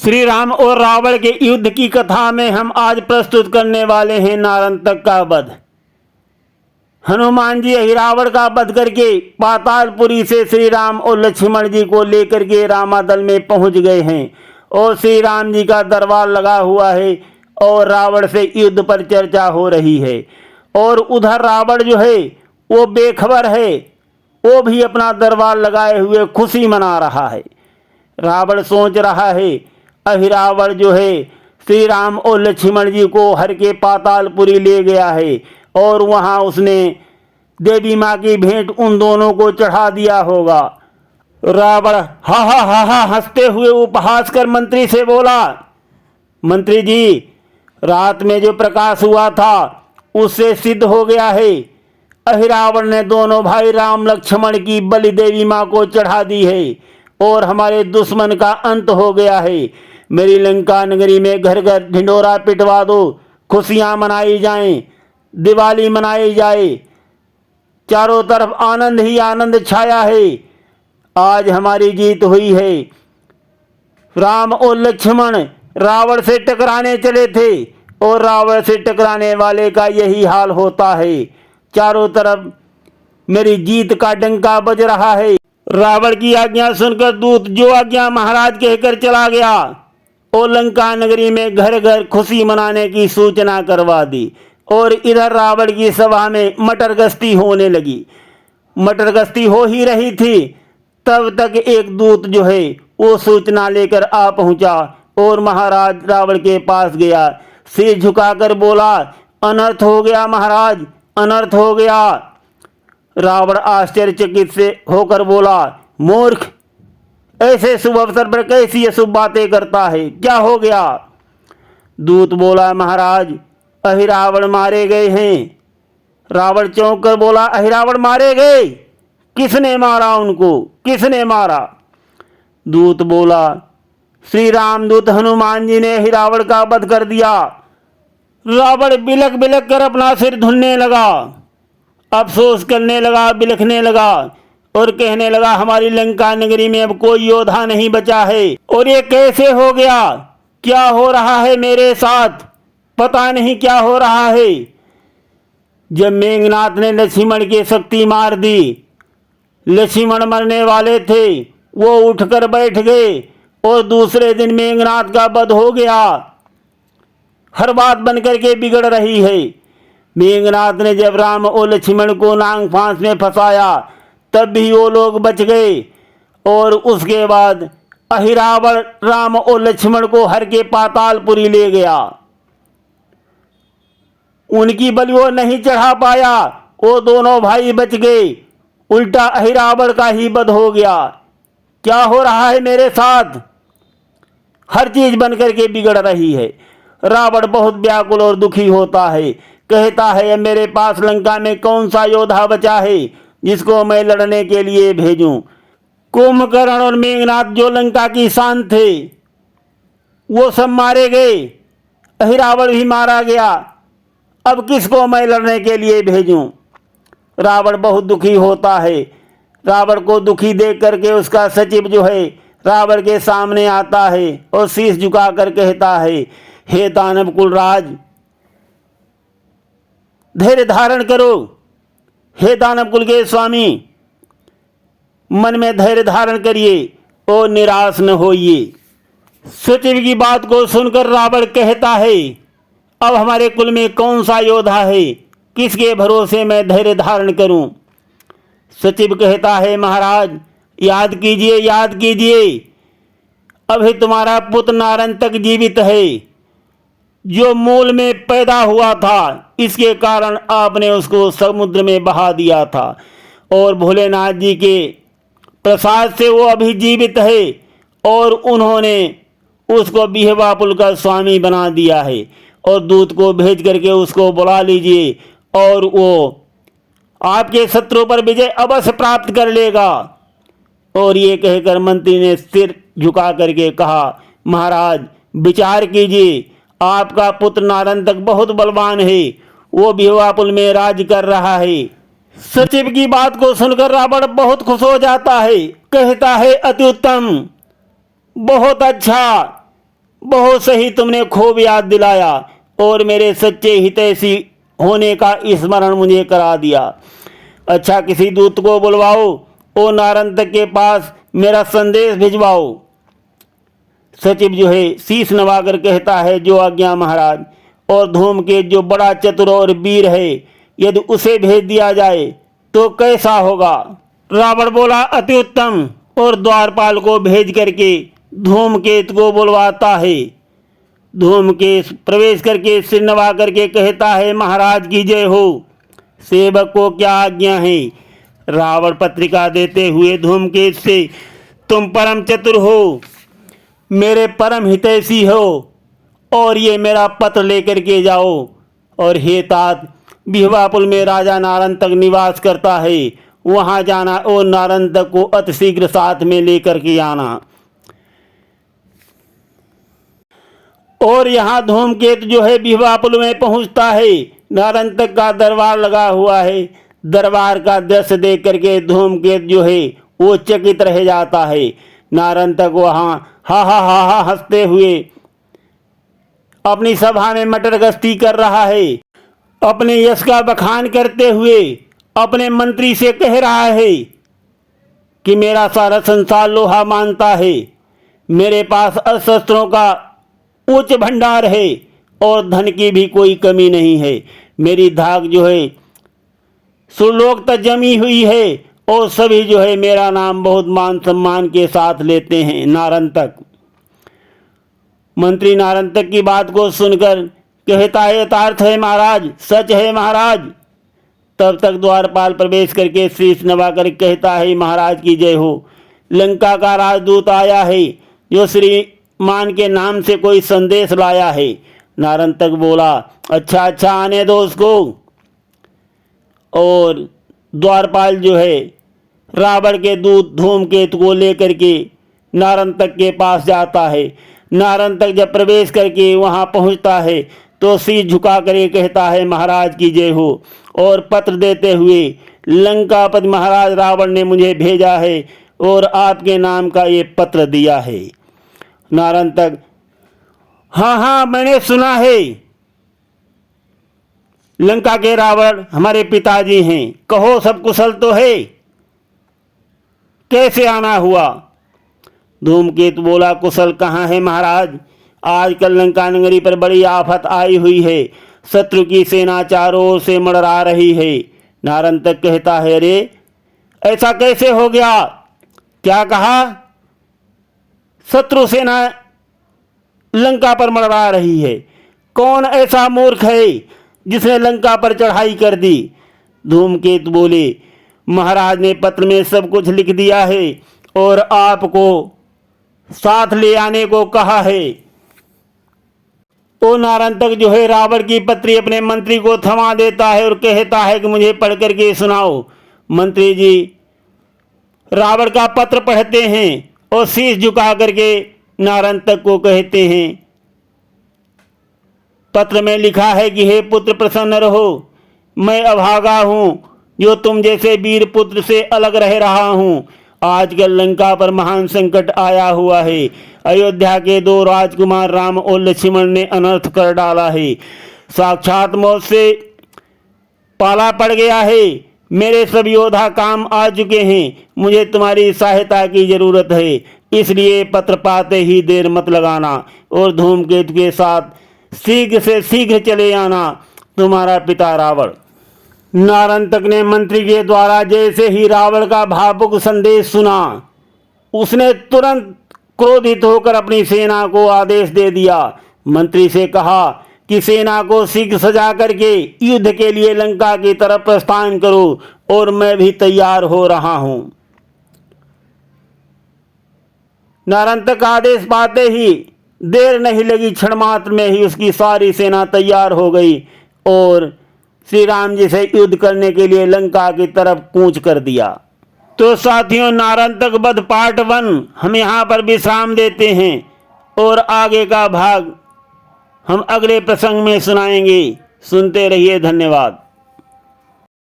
श्री राम और रावण के युद्ध की कथा में हम आज प्रस्तुत करने वाले हैं नारंतक का वध। हनुमान जी रावण का वध करके पातालपुरी से श्री राम और लक्ष्मण जी को लेकर के रामादल में पहुंच गए हैं और श्री राम जी का दरबार लगा हुआ है और रावण से युद्ध पर चर्चा हो रही है। और उधर रावण जो है वो बेखबर है, वो भी अपना दरबार लगाए हुए खुशी मना रहा है। रावण सोच रहा है अहिरावण जो है श्री राम और लक्ष्मण जी को हर के पातालपुरी ले गया है और वहाँ उसने देवी माँ की भेंट उन दोनों को चढ़ा दिया होगा। रावण हा हा हा हा हंसते हुए उपहास कर मंत्री से बोला, मंत्री जी रात में जो प्रकाश हुआ था उससे सिद्ध हो गया है अहिरावण ने दोनों भाई राम लक्ष्मण की बलि देवी माँ को चढ़ा दी है और हमारे दुश्मन का अंत हो गया है। मेरी लंका नगरी में घर घर ढिंडोरा पिटवा दो, खुशियाँ मनाई जाएं, दिवाली मनाई जाए, चारों तरफ आनंद ही आनंद छाया है। आज हमारी जीत हुई है। राम और लक्ष्मण रावण से टकराने चले थे और रावण से टकराने वाले का यही हाल होता है। चारों तरफ मेरी जीत का डंका बज रहा है। रावण की आज्ञा सुनकर दूत जो आज्ञा महाराज कहकर चला गया और लंका नगरी में घर घर खुशी मनाने की सूचना करवा दी। और इधर रावण की सभा में मटर गश्ती होने लगी। मटर गश्ती हो ही रही थी तब तक एक दूत जो है वो सूचना लेकर आ पहुंचा और महाराज रावण के पास गया। सिर झुकाकर बोला, अनर्थ हो गया महाराज, अनर्थ हो गया। रावण आश्चर्यचकित से होकर बोला, मूर्ख, ऐसे शुभ अवसर पर कैसी अशुभ बातें करता है, क्या हो गया? दूत बोला, महाराज अहिरावण मारे गए हैं। रावण चौंक कर बोला, अहिरावण मारे गए? किसने मारा उनको, किसने मारा? दूत बोला, श्री रामदूत हनुमान जी ने अहिरावण का वध कर दिया। रावण बिलक बिलक कर अपना सिर धुनने लगा, अफसोस करने लगा, बिलखने लगा और कहने लगा, हमारी लंका नगरी में अब कोई योद्धा नहीं बचा है और ये कैसे हो गया? क्या हो रहा है मेरे साथ? पता नहीं क्या हो रहा है। जब मेघनाथ ने लक्ष्मण की शक्ति मार दी, लक्ष्मण मरने वाले थे, वो उठकर बैठ गए और दूसरे दिन मेघनाथ का वध हो गया। हर बात बनकर के बिगड़ रही है। मेघनाथ ने जब राम और लक्ष्मण को नांग फांस में फंसाया तब भी वो लोग बच गए और उसके बाद अहिरावण राम और लक्ष्मण को हर के पातालपुरी ले गया। उनकी बलि वो नहीं चढ़ा पाया, वो दोनों भाई बच गए, उल्टा अहिरावण का ही वध हो गया। क्या हो रहा है मेरे साथ? हर चीज बनकर के बिगड़ रही है। रावण बहुत व्याकुल और दुखी होता है, कहता है अब मेरे पास लंका में कौन सा योद्धा बचा है जिसको मैं लड़ने के लिए भेजूं? कुंभकर्ण और मेघनाथ जो लंका की शान थे वो सब मारे गए, अहिरावण भी मारा गया, अब किसको मैं लड़ने के लिए भेजूं? रावण बहुत दुखी होता है। रावण को दुखी देख करके उसका सचिव जो है रावण के सामने आता है और शीश झुकाकर कहता है, हे दानव कुलराज, धैर्य धारण करो। हे दानव कुल के स्वामी, मन में धैर्य धारण करिए और निराश न होइए। सचिव की बात को सुनकर रावण कहता है, अब हमारे कुल में कौन सा योद्धा है, किसके भरोसे मैं धैर्य धारण करूं? सचिव कहता है, महाराज याद कीजिए, याद कीजिए, अभी तुम्हारा पुत्र नारंतक जीवित है जो मूल में पैदा हुआ था, इसके कारण आपने उसको समुद्र में बहा दिया था और भोलेनाथ जी के प्रसाद से वो अभी जीवित है और उन्होंने उसको बिहवापुल का स्वामी बना दिया है और दूत को भेज करके उसको बुला लीजिए और वो आपके शत्रु पर विजय अवश्य प्राप्त कर लेगा। और ये कहकर मंत्री ने सिर झुका करके कहा, महाराज विचार कीजिए, आपका पुत्र नारंतक बहुत बलवान है, वो बिहवापुल में राज कर रहा है। सचिव की बात को सुनकर रावण बहुत खुश हो जाता है, कहता है, अति उत्तम, बहुत अच्छा, बहुत सही तुमने खूब याद दिलाया और मेरे सच्चे हितैषी होने का स्मरण मुझे करा दिया। अच्छा, किसी दूत को बुलवाओ और नारंतक के पास मेरा संदेश भिजवाओ। सचिव जो है शीश नवाकर कहता है, जो आज्ञा महाराज। और धूमकेतु जो बड़ा चतुर और वीर है, यदि उसे भेज दिया जाए तो कैसा होगा? रावण बोला, अति उत्तम। और द्वारपाल को भेज करके धूमकेतु को बुलवाता है। धूमकेतु प्रवेश करके सिर नवा करके कहता है, महाराज की जय हो। सेवक को क्या आज्ञा है? रावण पत्रिका देते हुए धूमकेतु से, तुम परम चतुर हो, मेरे परम हितैषी हो, और ये मेरा पत्र लेकर के जाओ। और हे तात, बिहवापुल में राजा नारंतक निवास करता है, वहाँ जाना और नारंतक को अतिशीघ्र साथ में लेकर के आना। और यहाँ धूमकेतु जो है बिहवापुल में पहुँचता है। नारंतक का दरबार लगा हुआ है। दरबार का दृश्य देख करके धूमकेतु जो है वो चकित रह जाता है। नारंतक वहाँ हा हा हा हा हंसते हुए अपनी सभा में मटर गश्ती कर रहा है। अपने यश का बखान करते हुए अपने मंत्री से कह रहा है कि मेरा सारा संसार लोहा मानता है, मेरे पास अस्त्रों का उच्च भंडार है और धन की भी कोई कमी नहीं है। मेरी धाक जो है सुरलोक तक जमी हुई है और सभी जो है मेरा नाम बहुत मान सम्मान के साथ लेते हैं। नारंतक मंत्री नारंतक की बात को सुनकर कहता है, यथार्थ है महाराज, सच है महाराज। तब तक द्वारपाल प्रवेश करके शीश नवाकर कहता है, महाराज की जय हो। लंका का राजदूत आया है, जो श्रीमान के नाम से कोई संदेश लाया है। नारंतक बोला, अच्छा अच्छा, आने दो उसको। और द्वारपाल जो है रावण के दूत धूमकेतु को लेकर के नारंतक के पास जाता है। नारंतक जब प्रवेश करके वहाँ पहुँचता है तो शीश झुका कर कहता है, महाराज की जय हो। और पत्र देते हुए, लंकापति महाराज रावण ने मुझे भेजा है और आपके नाम का ये पत्र दिया है। नारंतक, हाँ हाँ मैंने सुना है, लंका के रावण हमारे पिताजी हैं, कहो सब कुशल तो है, कैसे आना हुआ? धूमकेतु बोला, कुशल कहाँ है महाराज, आजकल लंका नगरी पर बड़ी आफत आई हुई है, शत्रु की सेना चारों ओर से मंडरा रही है। नारंतक कहता है, अरे ऐसा कैसे हो गया? क्या कहा? शत्रु सेना लंका पर मंडरा रही है? कौन ऐसा मूर्ख है जिसने लंका पर चढ़ाई कर दी? धूमकेतु बोले, महाराज ने पत्र में सब कुछ लिख दिया है और आपको साथ ले आने को कहा है। तो नारंतक जो है रावण की पत्री अपने मंत्री को थमा देता है और कहता है कि मुझे पढ़ करके सुनाओ। मंत्री जी रावण का पत्र पढ़ते हैं और शीश झुका करके नारंतक को कहते हैं, पत्र में लिखा है कि हे पुत्र प्रसन्न रहो, मैं अभागा हूँ जो तुम जैसे वीर पुत्र से अलग रह रहा हूँ। आजकल लंका पर महान संकट आया हुआ है। अयोध्या के 2 राजकुमार राम और लक्ष्मण ने अनर्थ कर डाला है, साक्षात मौत से पाला पड़ गया है। मेरे सब योद्धा काम आ चुके हैं, मुझे तुम्हारी सहायता की जरूरत है, इसलिए पत्र पाते ही देर मत लगाना और धूमकेतु के साथ शीघ्र से शीघ्र चले आना। तुम्हारा पिता रावण। नारंतक ने मंत्री के द्वारा जैसे ही रावण का भावुक संदेश सुना, उसने तुरंत क्रोधित होकर अपनी सेना को आदेश दे दिया। मंत्री से कहा कि सेना को शीघ्र सजा करके युद्ध के लिए लंका की तरफ प्रस्थान करो और मैं भी तैयार हो रहा हूं। नारंतक का आदेश पाते ही देर नहीं लगी, क्षण मात्र में ही उसकी सारी सेना तैयार हो गई और श्री राम जी से युद्ध करने के लिए लंका की तरफ कूच कर दिया। तो साथियों, नारंतक वध पार्ट 1 हम यहाँ पर विश्राम देते हैं और आगे का भाग हम अगले प्रसंग में सुनाएंगे। सुनते रहिए, धन्यवाद।